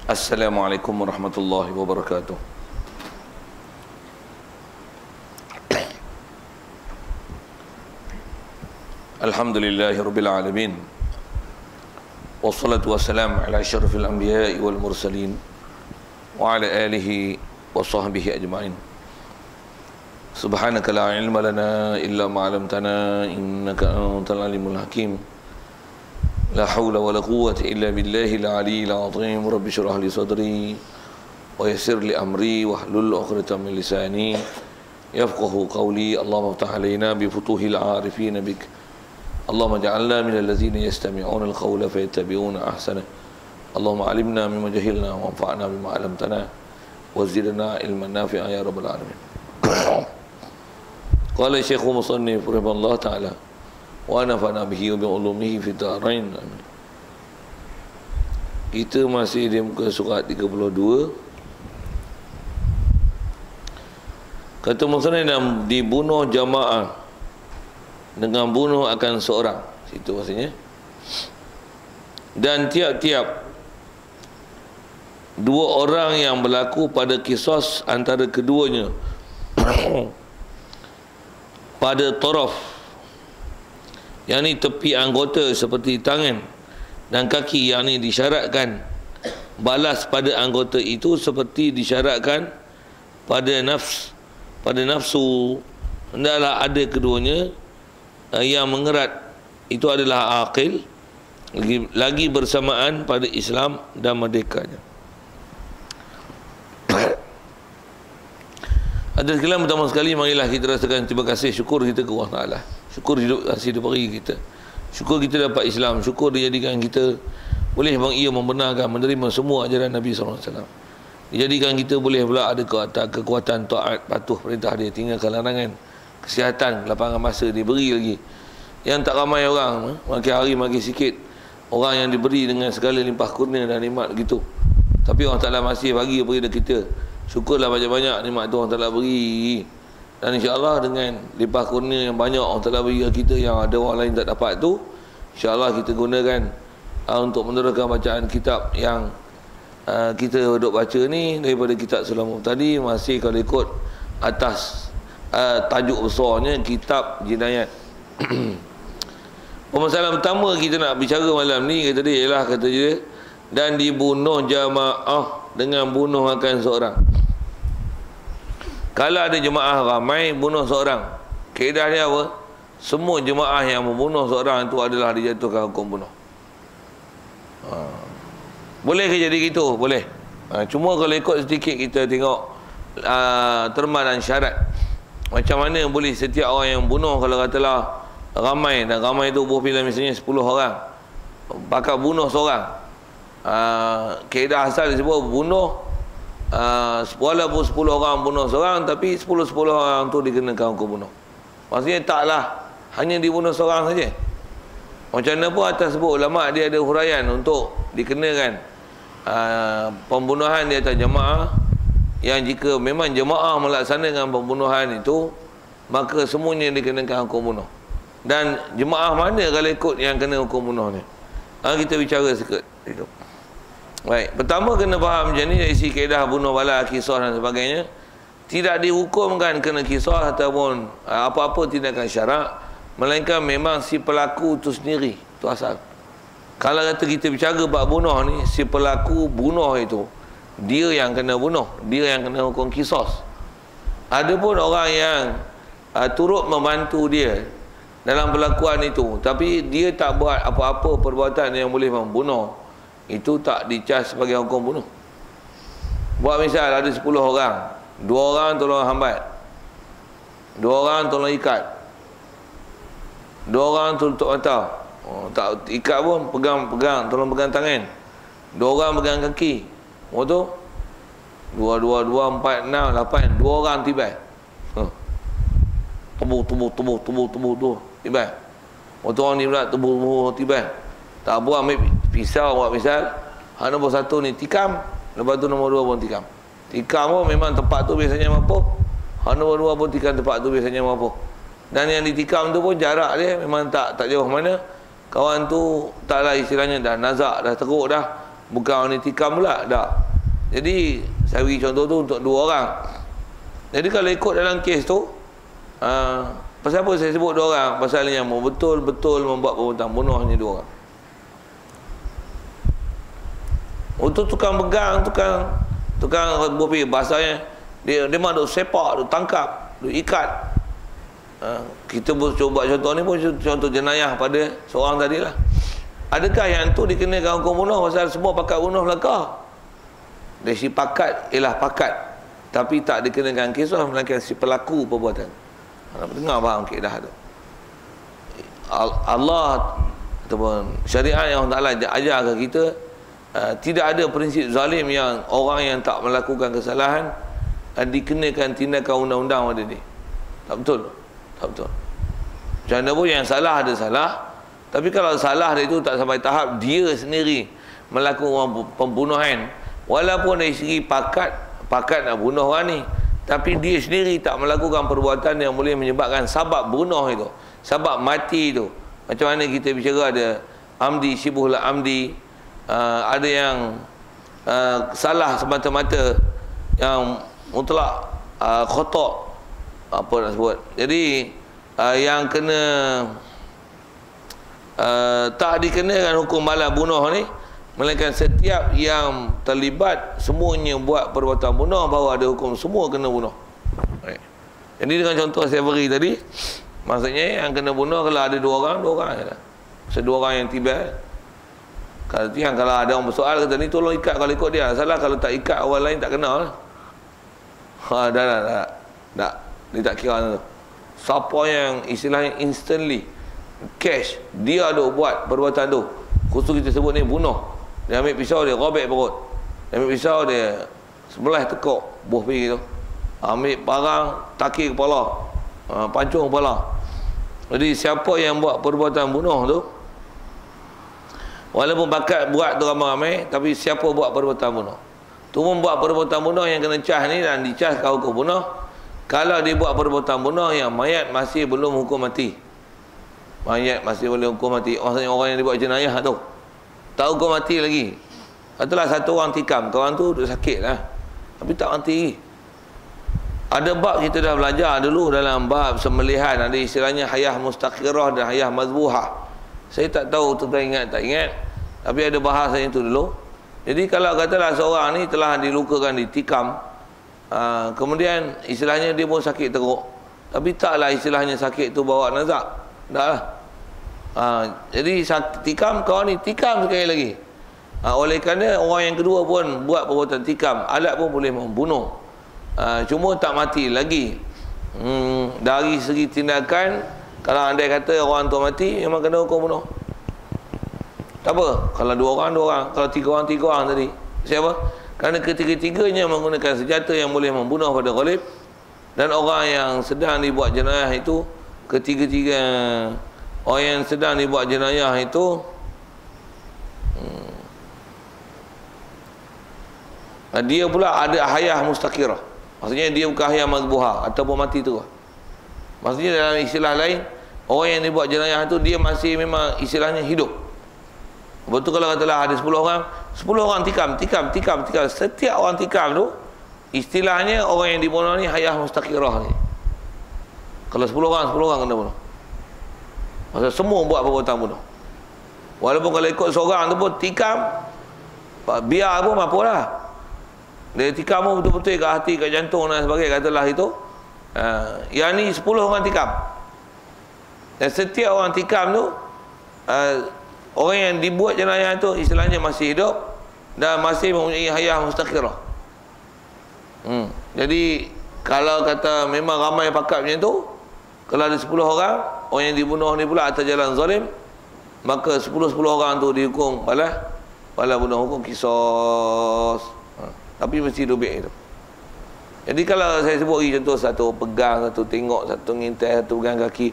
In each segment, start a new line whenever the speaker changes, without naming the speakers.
Assalamualaikum warahmatullahi wabarakatuh. Alhamdulillahi rabbil alamin. Wassalatu wassalamu ala asyrafil anbiya'i wal mursalin wa ala alihi wa sahbihi ajma'in. Subhanaka la ilma lana illa ma 'allamtana innaka antal alimul hakim. La haula wa la quwwata illa billahil aliyyil azim. Rabbi shrah li sadri wa yassir li amri wahlul 'uqdatam min lisani yafqahu qawli. Allahumma iftah 'alaina bi futuhil 'arifin bik. Allahumma ja'alna minal ladzina yastami'una al-qawla fayattabi'una ahsana. Allahumma 'allimna mimma jahilna wanfa'na bima 'allamtana wa zidna ilman nafi'an ya rabbal alamin. Qala Syekh Musannif rahimahullah ta'ala wa nafa'na bihi wa bi ulumihi fid dharain. Kita masih di muka surat 32. Kata Musannif, dan dibunuh jamaah dengan bunuh akan seorang. Itu maksudnya. Dan tiap-tiap dua orang yang berlaku pada kisos antara keduanya pada taraf, yang ni tepi anggota seperti tangan dan kaki, yang ni disyaratkan balas pada anggota itu seperti disyaratkan pada nafsu. Hendaklah ada keduanya yang mengerat, itu adalah aqil, lagi bersamaan pada Islam dan merdekanya. Ada sekalian, pertama sekali marilah kita rasakan terima kasih, syukur kita ke Allah Ta'ala. Syukur hidup kasih dia bagi kita. Syukur kita dapat Islam. Syukur dia jadikan kita boleh ia membenarkan, menerima semua ajaran Nabi SAW. Dia jadikan kita boleh pula ada kekuatan taat, patuh perintah dia, tinggalkan larangan. Kesihatan, lapangan masa diberi lagi. Yang tak ramai orang, makin hari makin sikit orang yang diberi dengan segala limpah kurnia dan nikmat begitu. Tapi Allah Ta'ala masih bagi kepada kita. Syukurlah banyak-banyak nikmat tu Allah Ta'ala beri. Dan insya-Allah dengan limpah kurnia yang banyak Allah Ta'ala beri kita, yang ada orang lain tak dapat tu, insya-Allah kita gunakan untuk meneruskan bacaan kitab yang kita duk baca ni daripada kitab Sulaimah tadi. Masih kalau ikut atas tajuk besarnya kitab jinayat. Permasalahan pertama kita nak bicara malam ni, kata dia ialah, kata dia, dan dibunuh jamaah dengan bunuh akan seorang. Kalau ada jemaah ramai bunuh seorang, kaedah dia apa? Semua jemaah yang membunuh seorang itu adalah dijatuhkan hukum bunuh. Boleh ke jadi gitu? Boleh. Cuma kalau ikut sedikit kita tengok terma dan syarat, macam mana boleh setiap orang yang bunuh, kalau katalah ramai, dan ramai itu bila misalnya 10 orang bakal bunuh seorang, kaedah asal disebut bunuh walaupun 10 orang bunuh seorang, tapi 10 orang tu dikenakan hukum bunuh. Maksudnya taklah hanya dibunuh seorang saja. Macam mana pun atas sebut ulama dia ada huraian untuk dikenakan pembunuhan di atas jemaah, yang jika memang jemaah melaksanakan pembunuhan itu, maka semuanya dikenakan hukum bunuh. Dan jemaah mana kalau ikut yang kena hukum bunuh ni? Kita bicara sikit itu. Baik, pertama kena faham macam ni dari sisi kaedah bunuh bala, kisah dan sebagainya. Tidak dihukumkan kena kisah ataupun apa-apa tindakan syarak, melainkan memang si pelaku itu sendiri. Itu asal. Kalau kata kita bicara bab bunuh ni, si pelaku bunuh itu, dia yang kena bunuh, dia yang kena hukum kisah. Ada pun orang yang turut membantu dia dalam perlakuan itu, tapi dia tak buat apa-apa perbuatan yang boleh membunuh, itu tak dicas sebagai hukum bunuh. Buat misal ada 10 orang, 2 orang tolong hambat, 2 orang tolong ikat, 2 orang tutup mata, tak ikat pun pegang, tolong pegang tangan, 2 orang pegang kaki. Tu 2, 4, 6, 8, 2 orang tibai. Tubuh tibai. Waktu orang ni pula tubuh tibai. Tak buat ambil pisau buat misal, nombor 1 ni tikam, lepas tu nombor 2 pun tikam. Tikam pun memang tempat tu biasanya mampu, nombor 2 pun tikam tempat tu biasanya mampu. Dan yang ditikam tu pun jarak dia memang tak jauh mana. Kawan tu taklah istilahnya dah nazak, dah teruk dah, Bukan orang ni tikam pula, tak. Jadi saya bagi contoh tu untuk 2 orang. Jadi kalau ikut dalam kes tu, pasal apa saya sebut 2 orang? Pasal yang betul-betul membuat perbuatan bunuh hanya 2 orang. Untuk tukang pegang, tukang bopi, bahasanya dia memang duk sepak, duk tangkap, duk ikat. Kita cuba contoh ni pun contoh jenayah pada seorang tadi lah. Adakah yang tu dikenakan hukum bunuh pasal semua pakat bunuh belaka? Dari si pakat ialah pakat, tapi tak dikenakan kisah melainkan si pelaku perbuatan. Dengar faham kaedah tu. Allah ataupun syariat yang Allah Taala ajar ke kita, tidak ada prinsip zalim yang orang yang tak melakukan kesalahan dikenakan tindakan undang-undang pada dia. Tak betul. Tak betul. Macam mana pun yang salah ada salah, tapi kalau salah dia itu tak sampai tahap dia sendiri melakukan pembunuhan, walaupun dari segi pakat nak bunuh orang ni, tapi dia sendiri tak melakukan perbuatan yang boleh menyebabkan sabab bunuh itu, sabab mati itu. Macam mana kita bicara ada amdi, syibuhlah amdi, ada yang salah semata-mata, yang mutlak khotok, apa nak sebut. Jadi yang kena tak dikenakan hukum balas bunuh ni, melainkan setiap yang terlibat semuanya buat perbuatan bunuh, baru ada hukum semua kena bunuh. Jadi dengan contoh saya beri tadi, maksudnya yang kena bunuh kalau ada 2 orang je lah. Dua orang yang tiba. Kalau ada orang bersoal kata ni tolong ikat, kalau ikut dia salah, kalau tak ikat orang lain tak kenal. Dah. Dia tak kira tu. Siapa yang istilahnya instantly cash, dia ada buat perbuatan tu, khusus kita sebut ni bunuh. Dia ambil pisau, dia robek perut. Dia ambil pisau, dia sebelah tekuk buah pergi tu. Ambil parang, takik kepala, pancung kepala. Jadi siapa yang buat perbuatan bunuh tu, walaupun bakat buat tu ramai-ramai, tapi siapa buat perbuatan bunuh tu membuat perbuatan bunuh yang kena cas ni, dan dicas kau hukum bunuh. Kalau dia buat perbuatan bunuh yang mayat masih belum hukum mati, mayat masih boleh hukum mati, maksudnya orang yang dibuat jenayah tu tak hukum mati lagi. Itulah satu orang tikam, kawan tu duk sakit lah, tapi tak mati. Ada bab kita dah belajar dulu dalam bab sembelihan, ada istilahnya hayah mustaqirah dan hayah mazbuhah. Saya tak tahu tu tak ingat, tapi ada bahasa itu dulu. Jadi kalau katalah seorang ni telah dilukakan, ditikam, kemudian istilahnya dia pun sakit teruk, tapi taklah istilahnya sakit tu bawa nazak, tak lah. Jadi tikam, kawan ni tikam sekali lagi. Oleh kerana orang yang kedua pun buat perbuatan tikam, alat pun boleh membunuh, cuma tak mati lagi. Dari segi tindakan, kalau andai kata orang tu mati, memang kena hukum bunuh. Tak apa, kalau 2 orang, kalau 3 orang tadi. Siapa? Kerana ketiga-tiganya menggunakan senjata yang boleh membunuh pada ghalib, dan orang yang sedang dibuat jenayah itu, ketiga-tiga orang yang sedang dibuat jenayah itu dia pula ada hayah mustaqirah. Maksudnya dia bukan hayah mazbuhah ataupun mati tu. Maksudnya dalam istilah lain, orang yang dibuat jenayah itu dia masih memang istilahnya hidup. Betul kalau katalah ada 10 orang tikam. Setiap orang tikam tu istilahnya orang yang dibunuh ni hayah mustaqirah ni. Kalau 10 orang kena bunuh. Maksud semua buat perbuatan bunuh. Walaupun kalau ikut seorang tu pun tikam, biar pun apalah. Dia tikam pun betul-betul kat hati, kat jantung dan sebagainya, katalah itu. Yang ni 10 orang tikam. Dan setiap orang tikam tu, orang yang dibuat jenayah itu istilahnya masih hidup dan masih mempunyai hayah mustaqirah. Jadi kalau kata memang ramai pakat macam tu, kalau ada 10 orang yang dibunuh ni pula atas jalan zalim, maka 10 orang tu dihukum balas bunuh, hukum kisos. Tapi mesti dobek itu. Jadi kalau saya sebut lagi contoh, satu pegang, satu tengok, satu ngintai, satu pegang kaki,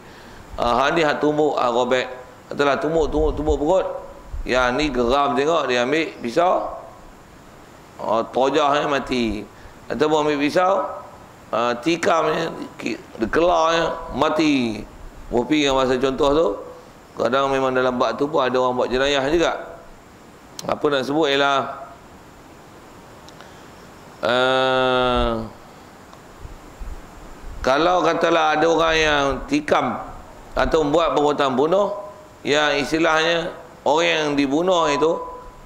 ni hak tumbuk, robek. Setelah tumbuk perut, yang ni geram tengok, dia ambil pisau, tojahnya mati. Ataupun ambil pisau, tikamnya, kelarnya mati. Wopi yang masa contoh tu, kadang memang dalam bab tu pun ada orang buat jenayah juga. apa nak sebut ialah kalau katalah ada orang yang tikam atau buat perbuatan bunuh, yang istilahnya orang yang dibunuh itu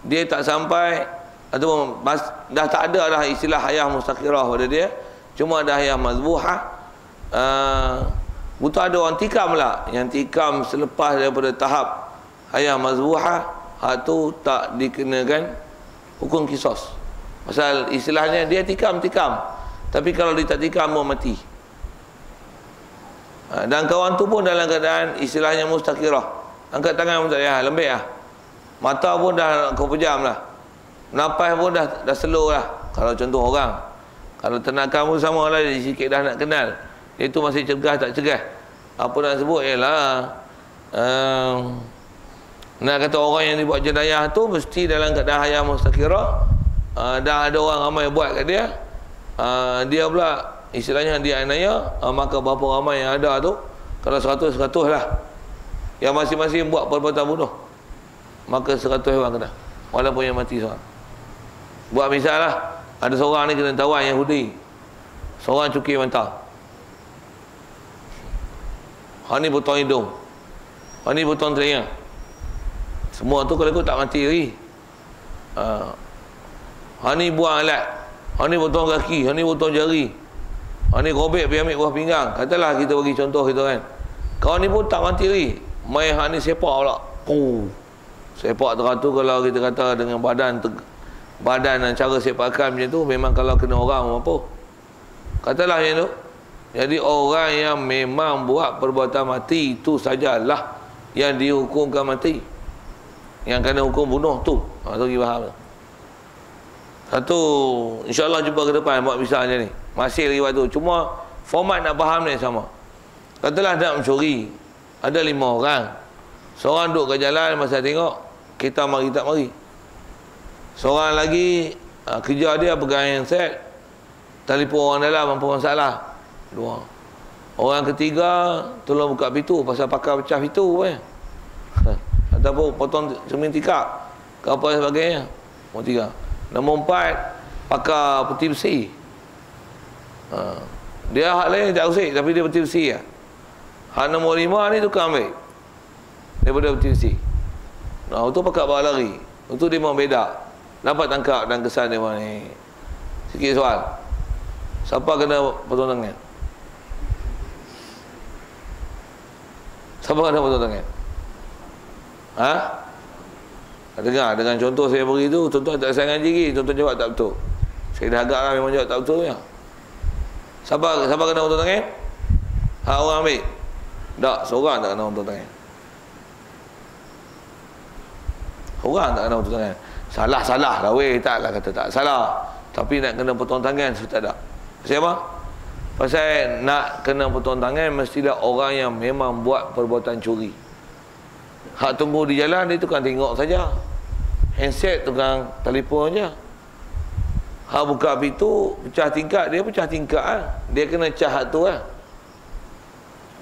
dia tak sampai atau dah tak ada dah istilah hayah mustaqirah pada dia, cuma ada hayah mazbuhah. Butuh ada orang tikam lah, yang tikam selepas daripada tahap hayah mazbuhah, hak tu tak dikenakan hukum kisos. Pasal istilahnya dia tikam, tapi kalau dia tak tikam pun mati. Dan kawan tu pun dalam keadaan istilahnya mustaqirah, angkat tangan pun tak payah, lembik lah, mata pun dah kau pejam lah, nafas pun dah slow lah. Kalau contoh orang, kalau tenakan pun sama lah, dia sikit dah nak kenal, dia tu masih cegah tak cegah. Apa nak sebut ialah nak kata orang yang dibuat jenayah tu mesti dalam keadaan hayah mustaqirah. Dah ada orang ramai buat kat dia, dia pula istilahnya dia anaya, maka berapa ramai yang ada tu, kalau 100 lah yang masing-masing buat perbuatan bunuh, maka 100 orang kena, walaupun yang mati seorang. Buat misal lah, ada seorang ni kena tawan Yahudi, seorang cukir mata, hang ni potong hidung, hang ni potong telinga, semua tu kalau ikut tak mati lagi. Hang ni buang alat, hang ni potong kaki, hang ni potong jari, hang ni robek pergi ambil buah pinggang, katalah kita bagi contoh gitu kan. Kawan ni pun tak mati lagi, main hang ni sepak pula. Sepak teratur, kalau kita kata dengan badan dan cara sepakan macam tu, memang kalau kena orang apa, katalah macam tu. Jadi orang yang memang buat perbuatan mati itu sajalah yang dihukumkan mati, yang kena hukum bunuh tu. Tu pergi faham tu. Satu, insyaAllah jumpa ke depan buat misalnya ni, masih lagi waktu, cuma format nak faham ni sama. Katalah nak mencuri, ada 5 orang, seorang duduk kat jalan masa tengok kita mari tak mari, seorang lagi kerja dia pegang handset, telefon orang dalam apa masalah, 2. Orang ketiga tolong buka pintu pasal pakar pecah pintu kan, ataupun potong cermin tikar ke apa sebagainya. Nombor 3. Nombor 4, pakar peti besi. Dia hak lain tak usik, tapi dia peti besi lah. Hak nombor 5 ni tukang ambil daripada peti besi. Itu pakar bawa lari, itu dia memang beda. Dapat tangkap dan kesan dia ni. Sikit soal, siapa kena potong tangan? Siapa kena potong tangan? Dengar dengan contoh saya beri tu, contoh tak saya ngaji lagi, contoh jawab tak betul. Saya dah agak lah memang jawab tak betul ya. Siapa kena potong tangan? Hak orang ambil? Tak, seorang tak kena potong tangan. Orang tak kena potong tangan. Salah lah weh, taklah kata tak salah, tapi nak kena potong tangan tak ada. Pasal apa? Pasal nak kena potong tangan mestilah orang yang memang buat perbuatan curi. Hak tunggu di jalan, dia tukang tengok saja, handset tukang telefon je. Hak buka pintu pecah tingkap, dia pecah tingkap lah, dia kena cah hak tu lah,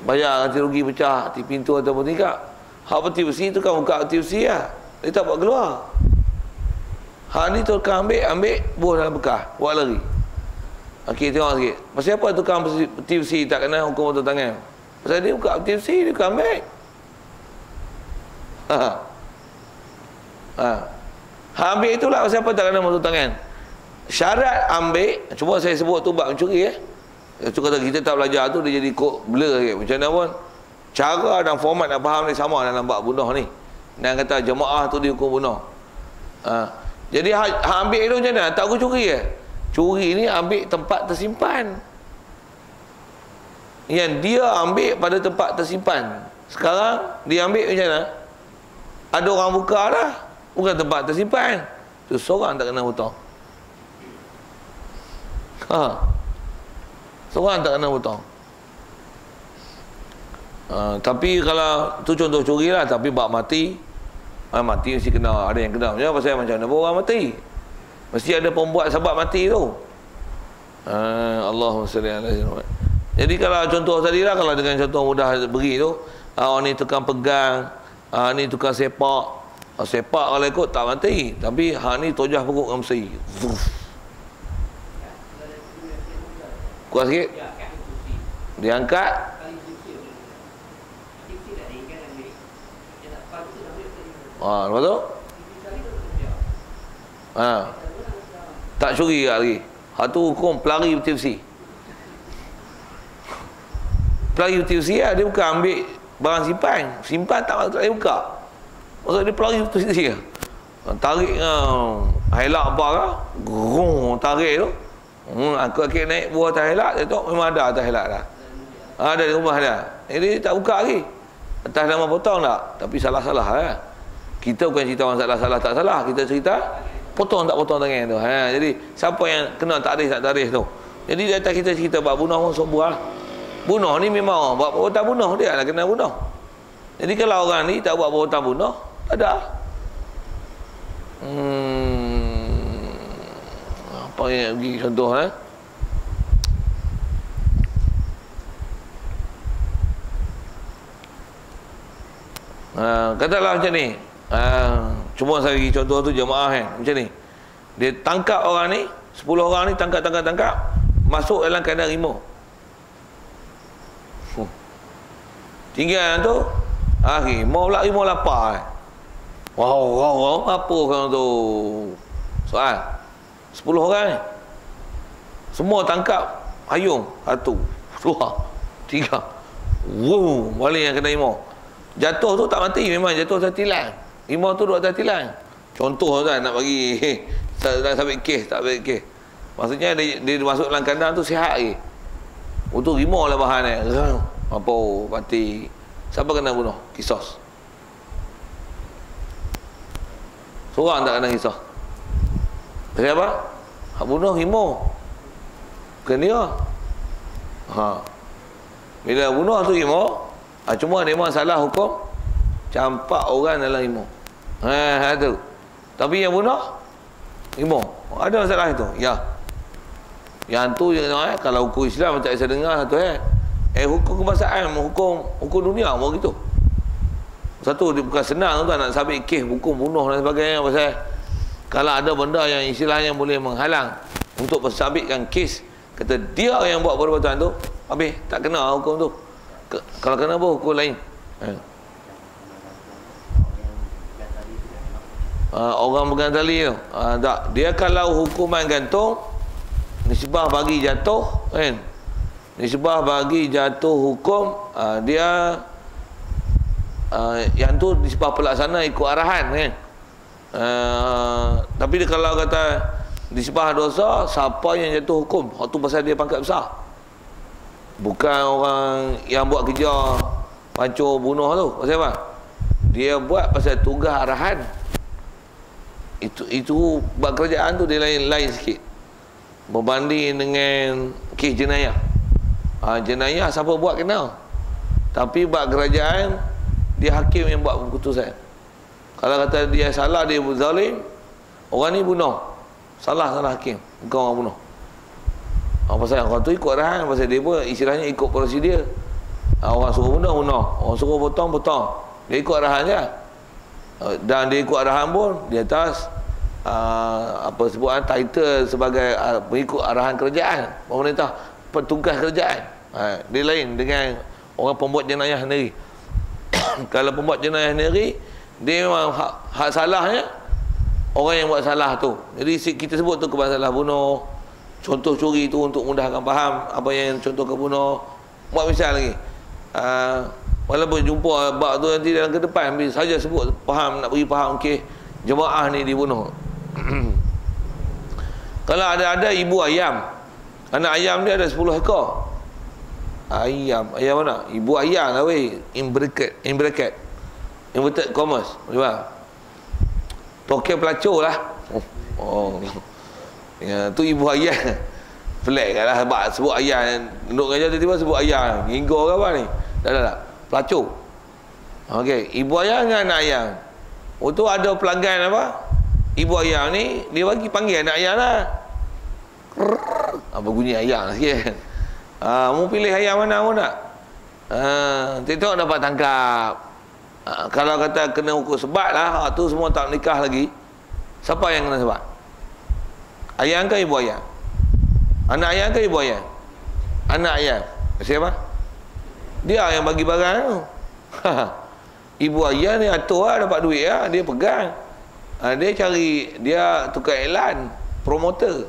bayar ganti rugi pecah di pintu ataupun tingkap. Hak peti besi tukang buka peti besi lah, dia tak buat keluar. Hak ni tukang ambil buah dalam bekas, buat lari. Okey, tengok sikit. Pasal apa tukang peti besi tak kena hukum potong tangan? Pasal dia buka peti besi, dia tukang ambil. Hak ambil itulah pasal apa tak kena potong tangan. Syarat ambil, cuba saya sebut tu bab mencuri Cuba kita tak belajar tu, dia jadi kod blur sikit. Macam mana pun cara dan format nak faham ni sama dalam bab bunuh ni. Dan kata jemaah tu dihukum bunuh. Jadi hak ambil tu macam mana? Tak aku curi Curi ni ambil tempat tersimpan. Yang dia ambil pada tempat tersimpan. Sekarang dia ambil macam mana? Ada orang buka lah, bukan tempat tersimpan. Tu seorang tak kena potong. Seorang tak kena potong. Tapi kalau tu contoh curi lah, tapi bab mati, mati mesti kena, ada yang kena. Pasal macam mana orang mati, mesti ada pembuat sebab mati tu. Allahumma salli ala sayyidina. Jadi kalau contoh tadi lah, kalau dengan contoh mudah beri tu, ni tukang pegang, ni tukang sepak, Sepak kalau ikut tak mati. Tapi hak ni tojah perut dengan besi. Kuat sikit. Dia angkat. Lepas tu? Tak curi lagi. Hak tu hukum pelari peti besi. Pelari peti besi lah. Dia bukan ambil barang simpan. Simpan tak boleh buka. Maksud dia pelari peti besi lah. Tarik helak apa lah. Gerung tarik tu. Aku akhir naik buah atas helak. Dia tengok memang ada atas helak dah. Ada di rumah dah. Jadi tak buka lagi. Atas nama potong tak? Tapi salah-salah lah. Kita bukan cerita orang salah-salah tak salah. Kita cerita potong tak potong tangan tu. Jadi siapa yang kena takris tak takris tu. Jadi di atas kita cerita buat bunuh pun sobuh lah. Bunuh ni memang buat perbuatan bunuh. Dia lah kena bunuh. Jadi kalau orang ni tak buat perbuatan bunuh, tak ada. Apa yang bagi contoh katalah macam ni. Cuma saya bagi contoh tu jemaah kan. Macam ni. Dia tangkap orang ni, 10 orang ni tangkap, masuk dalam kandang rimau. Tinggal tu, rimau lapar. Wow, apa orang tu? Soal. 10 orang ni. Semua tangkap, hayung. 1, 2, 3. Wow, balik yang kena rimau. Jatuh tu tak mati, memang jatuh atas tilang. Rimau tu duduk atas tilang. Contoh kan nak bagi nak sampai kes, tak sampai kes. Maksudnya dia masuk dalam kandang tu sihat lagi. Untuk rimau lah bahan ni. Apa mati. Siapa kena bunuh? Kisos. Seorang tak kena kisos. Siapa? Hak bunuh rimau. Bukan dia. Bila bunuh tu rimau, cuma dia memang salah hukum campak orang dalam rimau. Tu. Tapi yang bunuh rimau. Ada masalah itu. Ya. Yang tu kalau hukum Islam tak bisa dengar satu hukum kebangsaan, hukum dunia mau gitu. Satu dia bukan senang tu nak sabit kes hukum bunuh dan sebagainya pasal kalau ada benda yang istilahnya boleh menghalang untuk persabitkan kes, kata dia yang buat perbuatan tu, habis tak kena hukum tu. Kalau kena apa hukum lain. Orang pegang tali tu. Tak, dia kalau hukuman gantung nisbah bagi jatuh kan. Nisbah bagi jatuh hukum dia yang tu nisbah pelaksana ikut arahan kan. Tapi dia kalau kata nisbah dosa, siapa yang jatuh hukum, waktu pasal dia pangkat besar. Bukan orang yang buat kerja pancur bunuh tu. Pasal apa? Dia buat pasal tugas arahan. Itu buat kerajaan tu dia lain sikit. Berbanding dengan kes jenayah. Jenayah siapa buat kena. Tapi buat kerajaan, dia hakim yang buat keputusan. Kalau kata dia salah, dia zalim, orang ni bunuh. Salah hakim, bukan orang bunuh. Pasal orang tu ikut arahan, pasal dia pun istilahnya ikut prosedur. Orang suruh bunuh, orang suruh potong. Dia ikut arahan je. Dan dia ikut arahan pun di atas sebutan title sebagai mengikut arahan kerajaan, pemerintah, petugas kerajaan. Dia lain dengan orang pembuat jenayah sendiri. Kalau pembuat jenayah sendiri, dia memang hak salahnya orang yang buat salah tu. Jadi kita sebut tu salah bunuh. Contoh curi tu untuk mudahkan faham apa yang contoh kebunuh. Buat misal lagi. Walaupun jumpa bab tu nanti dalam ke depan saja sebut faham, nak bagi faham okey jemaah ni dibunuh. Kalau ada ibu ayam, anak ayam dia ada 10 ekor. Ayam mana? Ibu ayam lah weh. In bracket inverted commas. Cuba. Token pelacur lah. Ya, tu ibu ayam. Pelik kan lah sebut ayam. Duduk kerja tiba-tiba sebut ayam. Nginggo ke apa ni? Tak. Pelacur. Okey, ibu ayam dengan anak ayam. Tu ada pelanggan apa? Ibu ayam ni dia bagi panggil anak ayam lah. Apa bunyi ayam sikit. Mau pilih ayam mana pun tak. TikTok dapat tangkap. Kalau kata kena ukur sebat lah, tu semua tak nikah lagi, siapa yang kena sebat? Ayah ke ibu ayah? Anak ayah ke ibu ayah? Anak ayah. Siapa? Dia yang bagi barang tu. Ibu ayah ni atur lah, dapat duit lah, dia pegang. Dia cari, dia tukar iklan, promoter.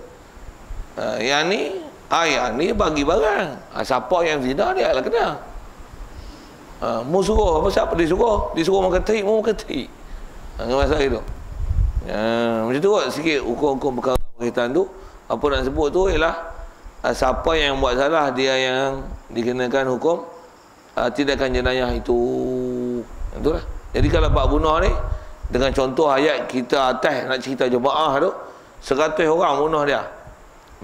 Yang ni, ayah ni bagi barang. Siapa yang zina, dia lah kena. Mu suruh, apa siapa dia suruh? Dia suruh makan terik, mu makan terik. Masalah itu. Macam tu kot sikit hukum-hukum perkara berkaitan tu. Apa nak sebut tu ialah siapa yang buat salah, dia yang dikenakan hukum tindakan jenayah itu. Itulah. Jadi kalau bab bunuh ni, dengan contoh ayat kita atas nak cerita jemaah tu, 100 orang bunuh dia,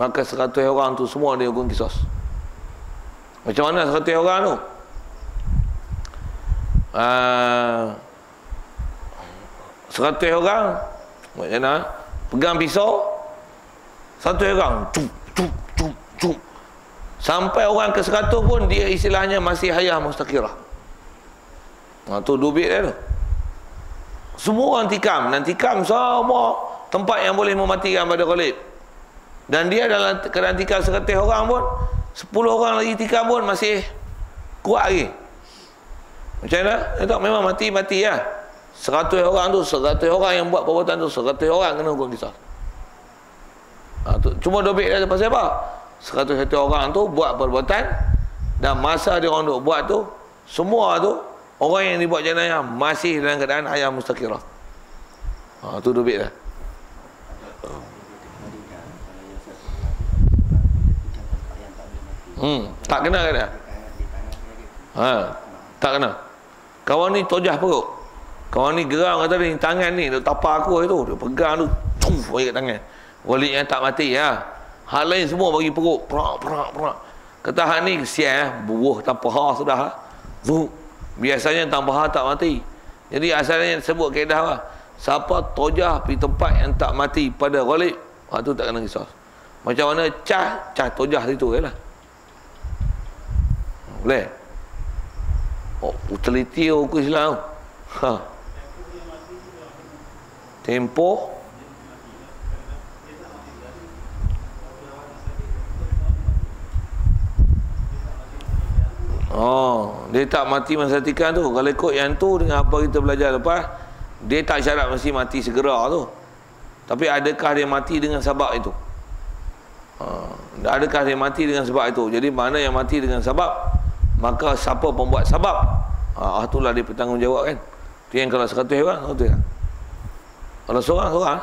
maka 100 orang tu semua dia hukum kisos. Macam mana 100 orang tu? 100 orang macam mana? Pegang pisau 100 orang cuk. Sampai orang ke 100 pun dia istilahnya masih hayah mustaqirah. Tu dubit dia tu. Semua orang tikam, dan tikam semua tempat yang boleh mematikan pada Khalid. Dan dia dalam keadaan tikam 100 orang pun, 10 orang lagi tikam pun masih kuat lagi. Macam mana? Itu memang mati-mati lah. 100 orang tu, 100 orang yang buat perbuatan tu, 100 orang kena hukum kisah. Cuma dobit dia pasal apa? 101 orang tu buat perbuatan, dan masa dia orang duk buat tu, semua tu orang yang dibuat jenayah masih dalam keadaan hayah mustaqirah. Tu dobit dia. Tak kena ke dia? Tak kena. Kawan ni tojah perut. Kawan ni geram kata ni, tangan ni duk tapak aku tu, dia pegang tu, bagi kat tangan. Walid yang tak mati ya. Hal lain semua bagi perut, perak. Kata hak ni kesian, buah tanpa ha sudah. Biasanya tanpa ha tak mati. Jadi asalnya sebut kaedah apa? Siapa tojah pergi tempat yang tak mati pada Walid, hak tu tak kena kisah. Macam mana cah tojah situ je lah. Boleh? Teliti hukum Islam. Tempoh dia tak mati masa tikan tu. Kalau ikut yang tu dengan apa kita belajar lepas, dia tak syarat mesti mati segera tu. Tapi adakah dia mati dengan sebab itu? Adakah dia mati dengan sebab itu? Jadi mana yang mati dengan sebab, maka siapa pembuat sebab, itulah dia bertanggungjawab kan. Itu yang kalau 100 orang, tu kan. Kalau seorang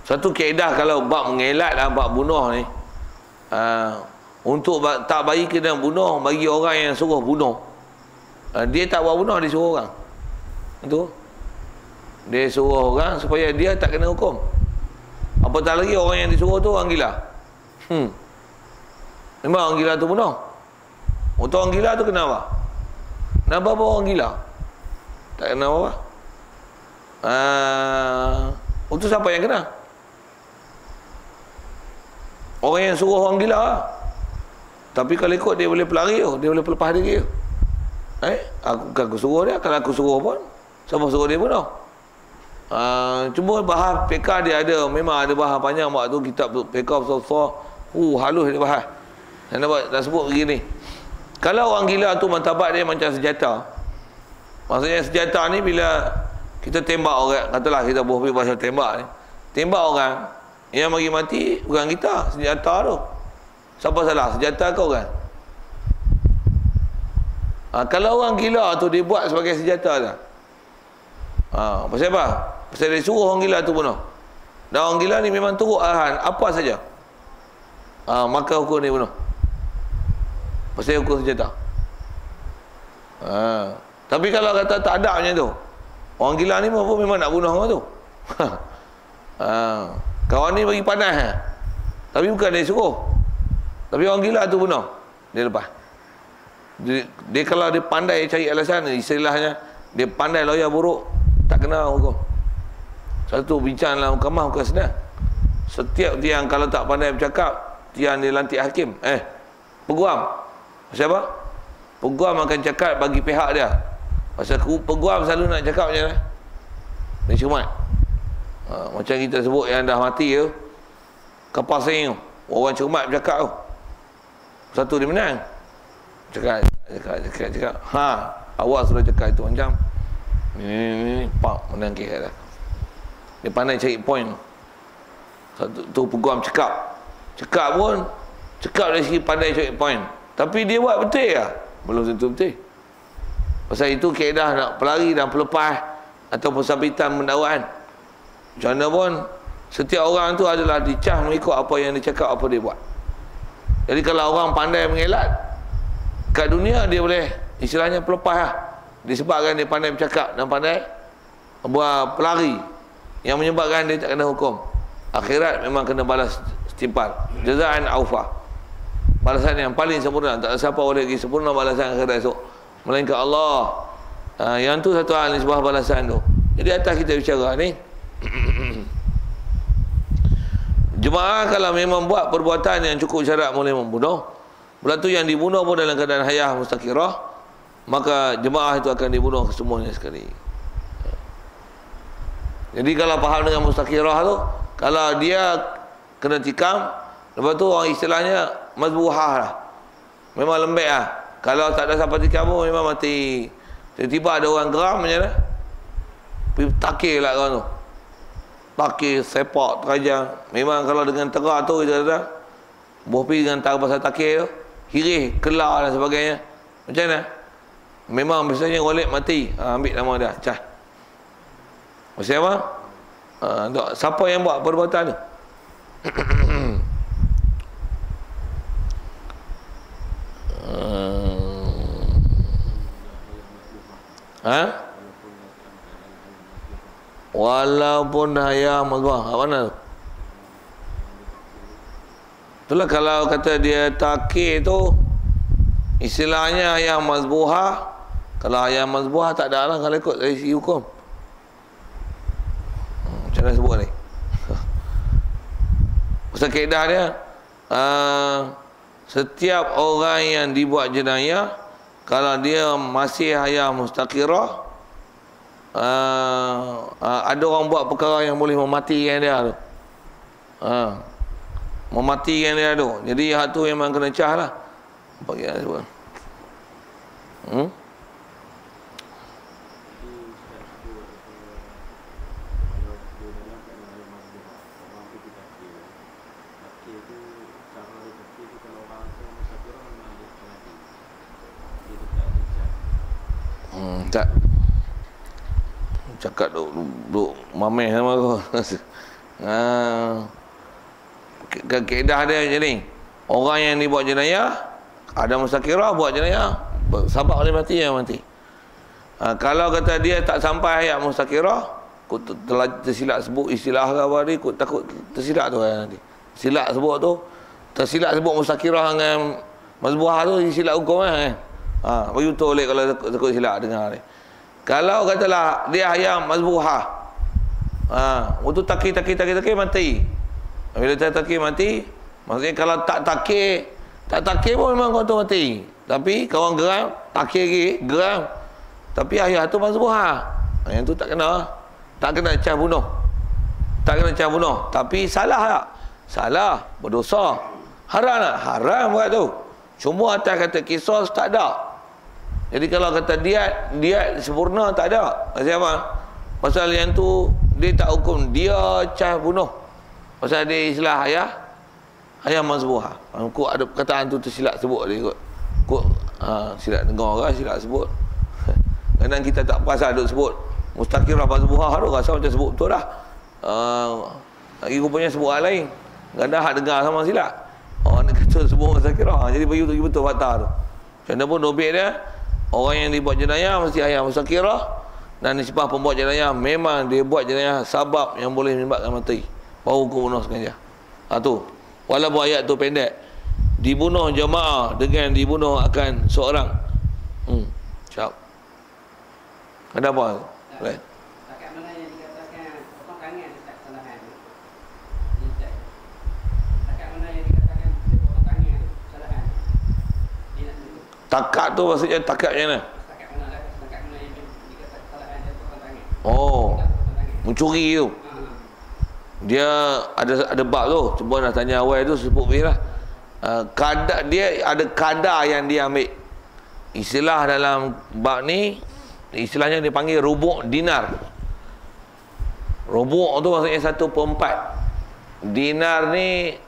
satu kaedah kalau bab mengelak dan bab bunuh ni, untuk tak bagi kena bunuh bagi orang yang suruh bunuh, dia tak buat bunuh, dia suruh orang. Itu dia suruh orang supaya dia tak kena hukum. Apatah lagi orang yang disuruh tu orang gila. Memang orang gila tu bunuh. Untuk orang gila tu kena apa? Kenapa orang gila? Tak kena apa? Untuk siapa yang kena? Orang yang suruh orang gila lah. Tapi kalau ikut dia boleh pelari tu, dia boleh pelepah diri tu. Aku suruh dia. Kalau aku suruh pun, siapa suruh dia bunuh? Cuma bahas pekah dia ada, memang ada bahas panjang waktu kitab pekah besar-besar. Halus dia bahas. Dan dah sebut begini, kalau orang gila tu martabat dia macam senjata. Maksudnya senjata ni bila kita tembak orang, katalah kita boleh pasal tembak ni, tembak orang, yang bagi mati bukan kita, senjata tu. Siapa salah, senjata ke orang? Kalau orang gila tu dibuat sebagai senjata tu, pasal apa? Pasal dia suruh orang gila tu bunuh. Dan orang gila ni memang turut arahan apa saja, maka hukum dia bunuh. Pasal hukum senjata. Tapi kalau kata tak ada macam tu, orang gila ni memang nak bunuh orang tu. Kawan ni bagi panas, tapi bukan dia suruh. Tapi orang gila tu bunuh, dia lepas. Dia kalau dia pandai cari alasan, istilahnya dia pandai lawyer buruk, tak kena hukum. Satu bincang dalam mahkamah bukan senang. Setiap tiang kalau tak pandai bercakap, tiang dia lantik hakim, peguam. Siapa? peguam akan cakap bagi pihak dia. Pasal peguam selalu nak cakap macam mana? Dia cuma macam kita sebut yang dah mati tu, kapas tu, orang cermat bercakap tu, satu dia menang. Cakap. Awak sudah cakap itu macam ni, pak menang kira dah. Dia pandai cari point. Satu tu peguam cakap pun cakap dari segi pandai cari point, tapi dia buat betul lah, belum tentu betul. Pasal itu kaedah nak pelari dan pelepas ataupun sabitan mendakwan, macam mana pun setiap orang tu adalah dicah mengikut apa yang dia cakap, apa dia buat. Jadi kalau orang pandai mengelak kat dunia, dia boleh istilahnya pelepas lah, disebabkan dia pandai bercakap dan pandai buat pelari, yang menyebabkan dia tak kena hukum. Akhirat memang kena balas setimpal, jazaan aufa, balasan yang paling sempurna. Tak ada siapa boleh lagi sempurna balasan akhirat esok melainkan Allah. Yang tu satu hal, sebuah balasan tu. Jadi atas kita bicara ni jemaah kalau memang buat perbuatan yang cukup syarat boleh membunuh, berarti yang dibunuh pun dalam keadaan hayah mustaqirah, maka jemaah itu akan dibunuh kesemuanya sekali. Jadi kalau faham dengan mustaqirah tu, kalau dia kena tikam, lepas tu orang istilahnya mazbuhah lah, memang lembek lah. Kalau tak ada siapa tikam pun memang mati. Tiba-tiba ada orang geram macam mana, pergi takir lah orang tu, takir, sepak, terajang. Memang kalau dengan terah tu kita kata buah pergi dengan tahu pasal takir tu, hirih, kelar dan sebagainya, macam mana? Memang biasanya golek mati. Ambil nama dia, cah. Maksudnya apa? Siapa yang buat perbuatan tu? Walaupun hayah mazbah, apa mana tu? Itulah kalau kata dia takir tu, istilahnya hayah mazbuha. Kalau hayah mazbuha tak ada lah kalau ikut dari segi hukum. Macam mana sebut ni? Pasal kaedah dia, setiap orang yang dibuat jenayah, kalau dia masih hayah mustaqirah, ada orang buat perkara yang boleh mematikan dia tu, mematikan dia tu. Jadi hak tu memang kena cah lah. Apa dia sebut? Tak cakap duk mameh sama aku. Kaedah dia macam ni, orang yang dibuat jenayah, ada mustaqirah, buat jenayah, sabak boleh mati, yang mati. Kalau kata dia tak sampai hayat mustaqirah, telah tersilap sebut istilah ke apa ni, takut tersilap tu nanti. Silap sebut tu, tersilap sebut mustaqirah dengan mazbuah tu, silap hukum kan. Bagi betul oleh kalau takut silap dengar ni. Kalau katalah dia hayam mazbuhah, untuk takir mati. Bila takir mati, maksudnya kalau tak takir pun memang kau tu mati. Tapi kawan geram, takir lagi, geram. Tapi ayah tu mazbuhah, yang tu tak kena cah bunuh. Tak kena cah bunuh. Tapi salah tak? Salah, berdosa. Haram tak? Haram buat tu. Cuma atas kata kisos tak ada. Jadi kalau kata diat sempurna tak ada. Pasal apa? Pasal yang tu dia tak hukum dia cah bunuh. Pasal dia istilah ayah mazbuhah. Kok ada perkataan tu tersilap sebut dia kot. Silap dengar ke silap sebut. Kadang kita tak perasan duk sebut mustaqirah mazbuhah tu, rasa macam sebut betul dah. Lagi rupanya sebut hal lain. Kadang hak dengar sama silap. Orang nak kata sebut mustaqirah. Jadi bagi betul fakta tu. Macam mana pun dobit dia, orang yang dibuat jenayah mesti ayah mustaqirah, dan nisbah pembuat jenayah memang dia buat jenayah sabab yang boleh menyebabkan mati, baru hukum bunuh sengaja. Tu walaupun ayat tu pendek, dibunuh jemaah dengan dibunuh akan seorang. Siap. Ada apa? Baik.
Takat mana yang dikatakan potong tangan tak kesalahan? Takat mana yang dikatakan potong tangan kesalahan?
Takat tu maksudnya takat macam mana?
Takat mana lah, takat mana yang dikata kesalahan dia potong tangan.
Oh,
Potong tangan.
mencuri tu. Dia ada bab tu. Cuba nak tanya awal tu sebut bih lah. Kadar, dia ada kadar yang dia ambil. Istilah dalam bab ni, istilahnya dipanggil rubuk dinar. Rubuk tu maksudnya 1/4. Dinar ni